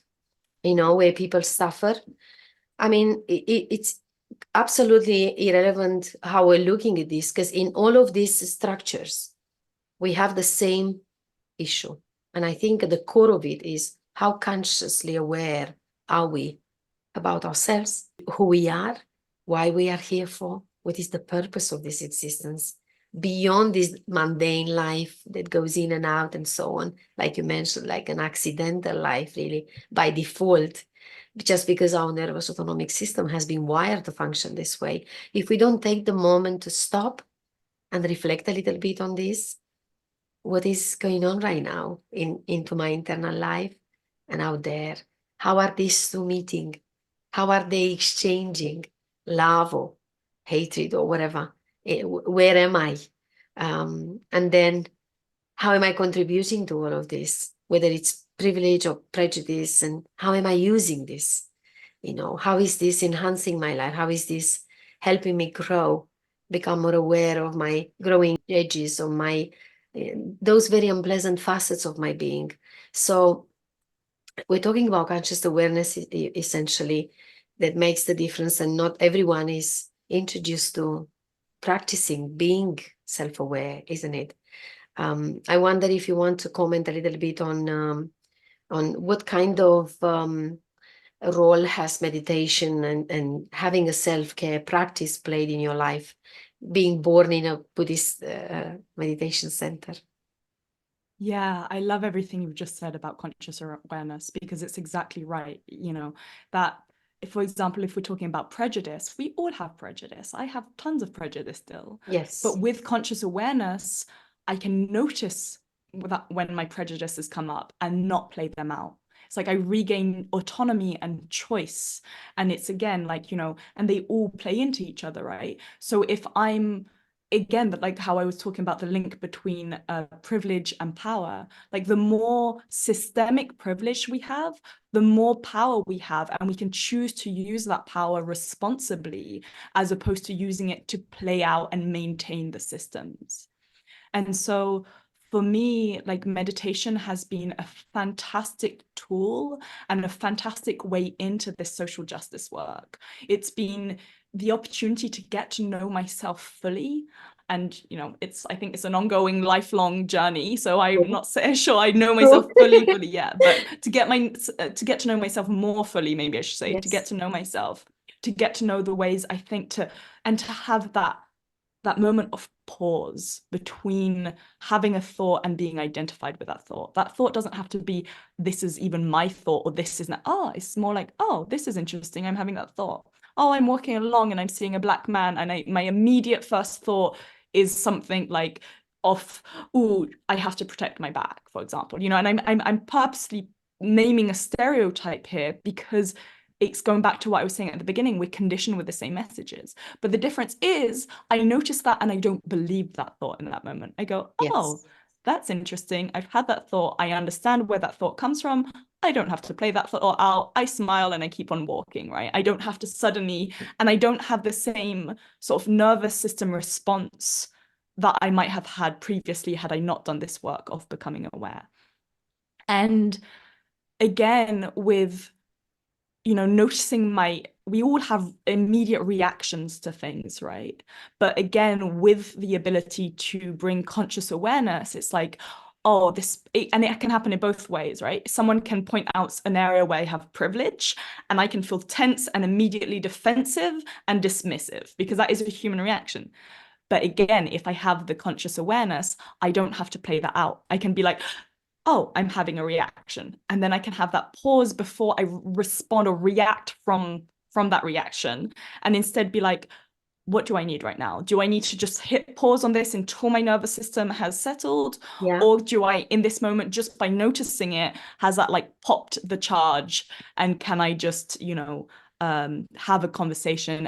you know, where people suffer. I mean, it's absolutely irrelevant how we're looking at this, because in all of these structures, we have the same issue. And I think at the core of it is how consciously aware are we about ourselves, who we are, why we are here for, what is the purpose of this existence, beyond this mundane life that goes in and out and so on, like you mentioned, like an accidental life, really, by default, just because our nervous autonomic system has been wired to function this way. If we don't take the moment to stop and reflect a little bit on this, what is going on right now into my internal life and out there? How are these two meeting? How are they exchanging love or hatred or whatever? Where am I? And then how am I contributing to all of this? Whether it's privilege or prejudice, and how am I using this? You know, how is this enhancing my life? How is this helping me grow, become more aware of my growing edges, of my those very unpleasant facets of my being? So we're talking about conscious awareness essentially, that makes the difference, and not everyone is introduced to practicing being self-aware, isn't it? I wonder if you want to comment a little bit on what kind of role has meditation and having a self-care practice played in your life, being born in a Buddhist meditation center. yeah, I love everything you've just said about conscious awareness, because it's exactly right. You know, that if, for example, if we're talking about prejudice, we all have prejudice. I have tons of prejudice still. Yes. But with conscious awareness, I can notice that when my prejudices come up and not play them out. It's like I regain autonomy and choice. And it's again, like, you know, and they all play into each other, right? So if I'm again, that like how I was talking about the link between privilege and power, like the more systemic privilege we have, the more power we have, and we can choose to use that power responsibly as opposed to using it to play out and maintain the systems. And so for me, like meditation has been a fantastic tool and a fantastic way into this social justice work. It's been the opportunity to get to know myself fully. And, you know, I think it's an ongoing lifelong journey. So I'm not sure I know myself fully yet, but to get to know myself more fully, maybe I should say, to get Yes. to know myself to get to know the ways I think and to have that moment of pause between having a thought and being identified with that thought. That thought doesn't have to be, this is even my thought, or this isn't. Oh, it's more like, oh, this is interesting. I'm having that thought. Oh, I'm walking along and I'm seeing a black man, and my immediate first thought is something like oh, I have to protect my back, for example. And I'm purposely naming a stereotype here because it's going back to what I was saying at the beginning. We're conditioned with the same messages. But the difference is I notice that and I don't believe that thought in that moment. I go, oh, Yes. that's interesting. I've had that thought. I understand where that thought comes from. I don't have to play that thought out. I smile and I keep on walking, right? I don't have to suddenly, and I don't have the same sort of nervous system response that I might have had previously had I not done this work of becoming aware. And again, with noticing we all have immediate reactions to things, right? But again, with the ability to bring conscious awareness, it's like, oh, and it can happen in both ways, right? Someone can point out an area where I have privilege and I can feel tense and immediately defensive and dismissive because that is a human reaction. But again, if I have the conscious awareness, I don't have to play that out. I can be like, oh, I'm having a reaction. And then I can have that pause before I respond or react from that reaction. And instead be like, what do I need right now? Do I need to just hit pause on this until my nervous system has settled? Yeah. Or do I, in this moment, just by noticing it, has that like popped the charge? And can I just, have a conversation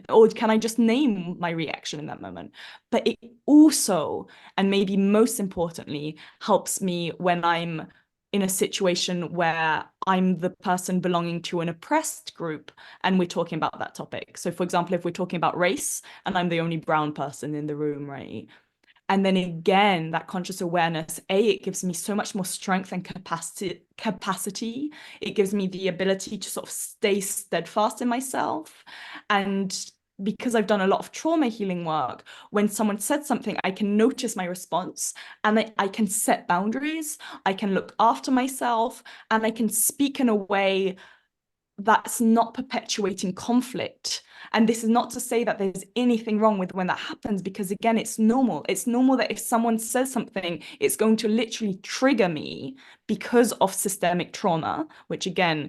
or can I just name my reaction in that moment? But it also, and maybe most importantly, helps me when I'm in a situation where I'm the person belonging to an oppressed group and we're talking about that topic. So for example, if we're talking about race and I'm the only brown person in the room, right? And then again, that conscious awareness, it gives me so much more strength and capacity. It gives me the ability to sort of stay steadfast in myself. And because I've done a lot of trauma healing work, when someone said something, I can notice my response and I can set boundaries. I can look after myself and I can speak in a way that's not perpetuating conflict. And this is not to say that there's anything wrong with when that happens, because again, it's normal. It's normal that if someone says something, it's going to literally trigger me because of systemic trauma, which again,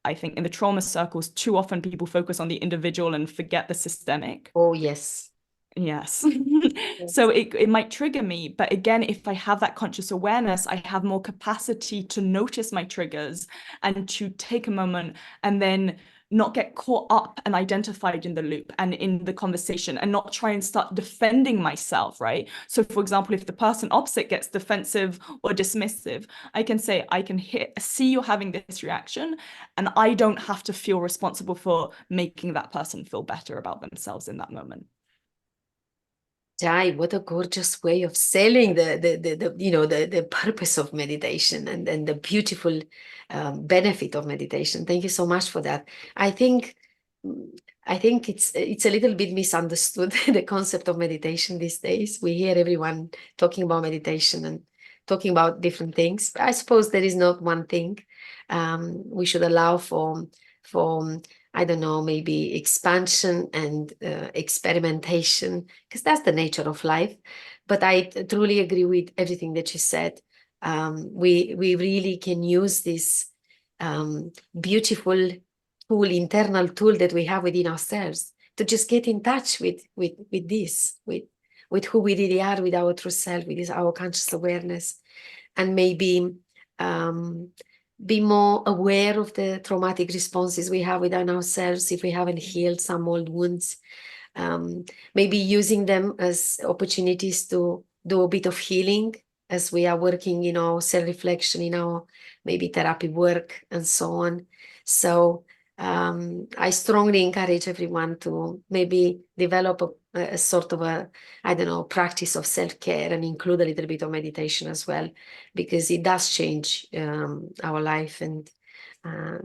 I think in the trauma circles, too often people focus on the individual and forget the systemic. Oh, yes. Yes. Yes. So it might trigger me. But again, if I have that conscious awareness, I have more capacity to notice my triggers and to take a moment and then not get caught up and identified in the loop and in the conversation and not try and start defending myself, right? So for example, if the person opposite gets defensive or dismissive, I can say, see you're having this reaction, and I don't have to feel responsible for making that person feel better about themselves in that moment. Jaï, what a gorgeous way of selling the purpose of meditation and the beautiful benefit of meditation. Thank you so much for that. I think it's a little bit misunderstood, the concept of meditation these days. We hear everyone talking about meditation and talking about different things. I suppose there is not one thing. We should allow for I don't know, maybe expansion and experimentation, because that's the nature of life. But I truly agree with everything that you said. We really can use this beautiful tool, internal tool that we have within ourselves to just get in touch with who we really are, with our true self, with our conscious awareness, and maybe be more aware of the traumatic responses we have within ourselves if we haven't healed some old wounds. Maybe using them as opportunities to do a bit of healing as we are working in our self-reflection, in our maybe therapy work and so on. So I strongly encourage everyone to maybe develop a sort of practice of self-care and include a little bit of meditation as well, because it does change our life, and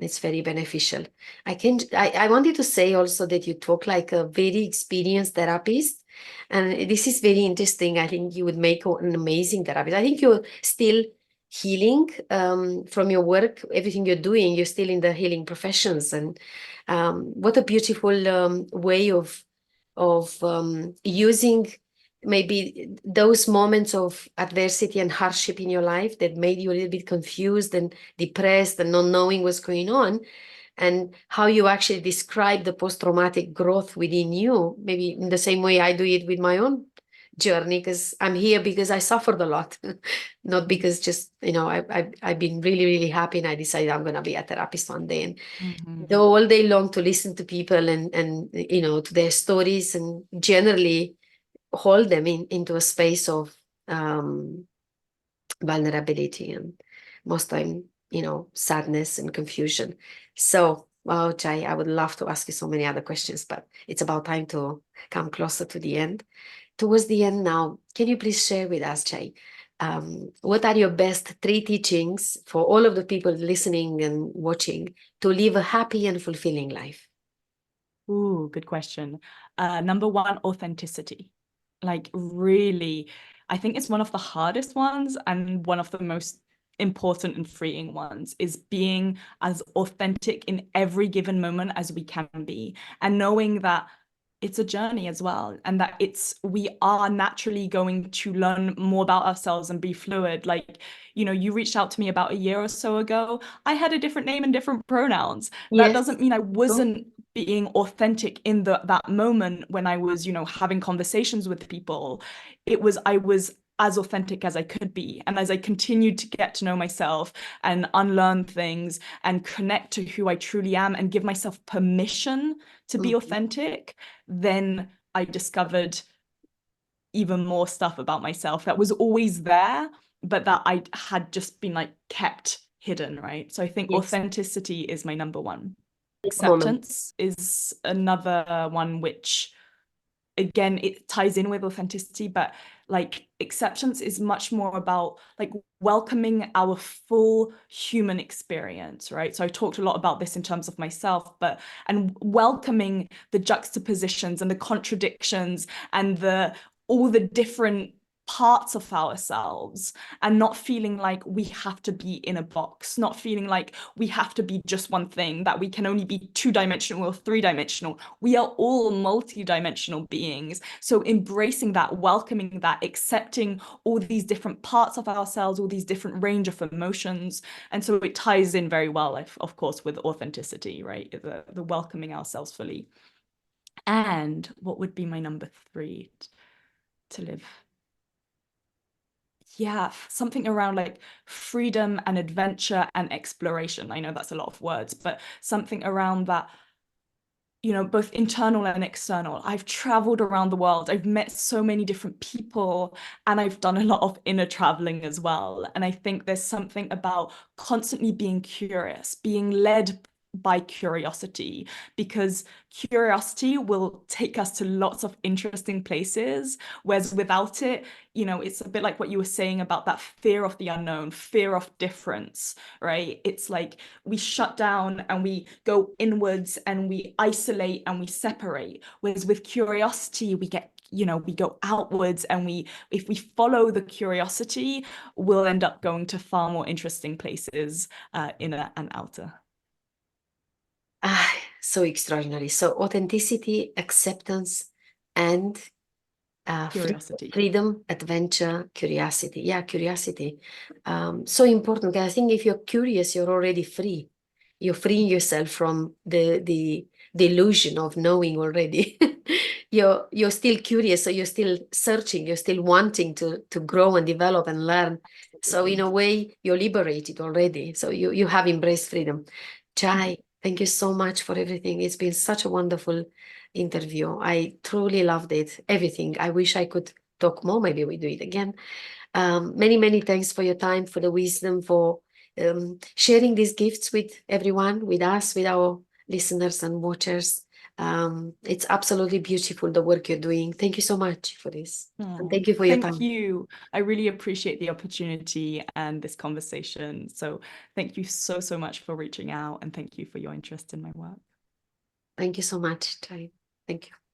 it's very beneficial. I wanted to say also that you talk like a very experienced therapist, and this is very interesting. I think you would make an amazing therapist. I think you're still healing from your work, everything you're doing. You're still in the healing professions, and what a beautiful way of using maybe those moments of adversity and hardship in your life that made you a little bit confused and depressed and not knowing what's going on, and how you actually describe the post-traumatic growth within you, maybe in the same way I do it with my own journey, because I'm here because I suffered a lot, not because just, I've been really, really happy and I decided I'm going to be a therapist one day, and Mhm. go all day long to listen to people and to their stories, and generally hold them into a space of vulnerability, and most time, sadness and confusion. So, wow, Jaï, I would love to ask you so many other questions, but it's about time to come closer to the end. Towards the end now, can you please share with us, Jaï, what are your best 3 teachings for all of the people listening and watching to live a happy and fulfilling life? Ooh, good question. Number one, authenticity. Like really, I think it's one of the hardest ones and one of the most important and freeing ones, is being as authentic in every given moment as we can be, and knowing that it's a journey as well, and that we are naturally going to learn more about ourselves and be fluid. Like, you reached out to me about a year or so ago. I had a different name and different pronouns. That Yes. doesn't mean I wasn't being authentic in that moment when I was, having conversations with people. I was as authentic as I could be. And as I continued to get to know myself and unlearn things and connect to who I truly am and give myself permission to be authentic, then I discovered even more stuff about myself that was always there, but that I had just been like kept hidden, right? So I think Yes. authenticity is my number one. Moment. Acceptance is another one, which again, it ties in with authenticity, but like acceptance is much more about like welcoming our full human experience, right? So I talked a lot about this in terms of myself, and welcoming the juxtapositions and the contradictions and all the different parts of ourselves, and not feeling like we have to be in a box, not feeling like we have to be just one thing, that we can only be 2-dimensional or 3-dimensional. We are all multi-dimensional beings. So embracing that, welcoming that, accepting all these different parts of ourselves, all these different range of emotions. And so it ties in very well, of course, with authenticity, right? The welcoming ourselves fully. And what would be my number 3 to live? Yeah, something around like freedom and adventure and exploration. I know that's a lot of words, but something around that, both internal and external. I've traveled around the world. I've met so many different people, and I've done a lot of inner traveling as well. And I think there's something about constantly being curious, being led by curiosity, because curiosity will take us to lots of interesting places, whereas without it, it's a bit like what you were saying about that fear of the unknown, fear of difference, right? It's like we shut down and we go inwards and we isolate and we separate, whereas with curiosity we get, we go outwards, and if we follow the curiosity, we'll end up going to far more interesting places, inner and outer. So extraordinary. So authenticity, acceptance, and Curiosity. freedom, adventure, curiosity. Yeah, curiosity. So important, because I think if you're curious, you're already free. You're freeing yourself from the illusion of knowing already. You're still curious, so you're still searching, you're still wanting to grow and develop and learn. So in a way, you're liberated already. So you have embraced freedom. Jaï, thank you so much for everything. It's been such a wonderful interview. I truly loved it. Everything. I wish I could talk more. Maybe we do it again. Many, many thanks for your time, for the wisdom, for sharing these gifts with everyone, with us, with our listeners and watchers. It's absolutely beautiful, the work you're doing. Thank you so much for this. And thank you for your Thank time. you. I really appreciate the opportunity and this conversation. So thank you so, so much for reaching out, and thank you for your interest in my work. Thank you so much, Jaï. Thank you.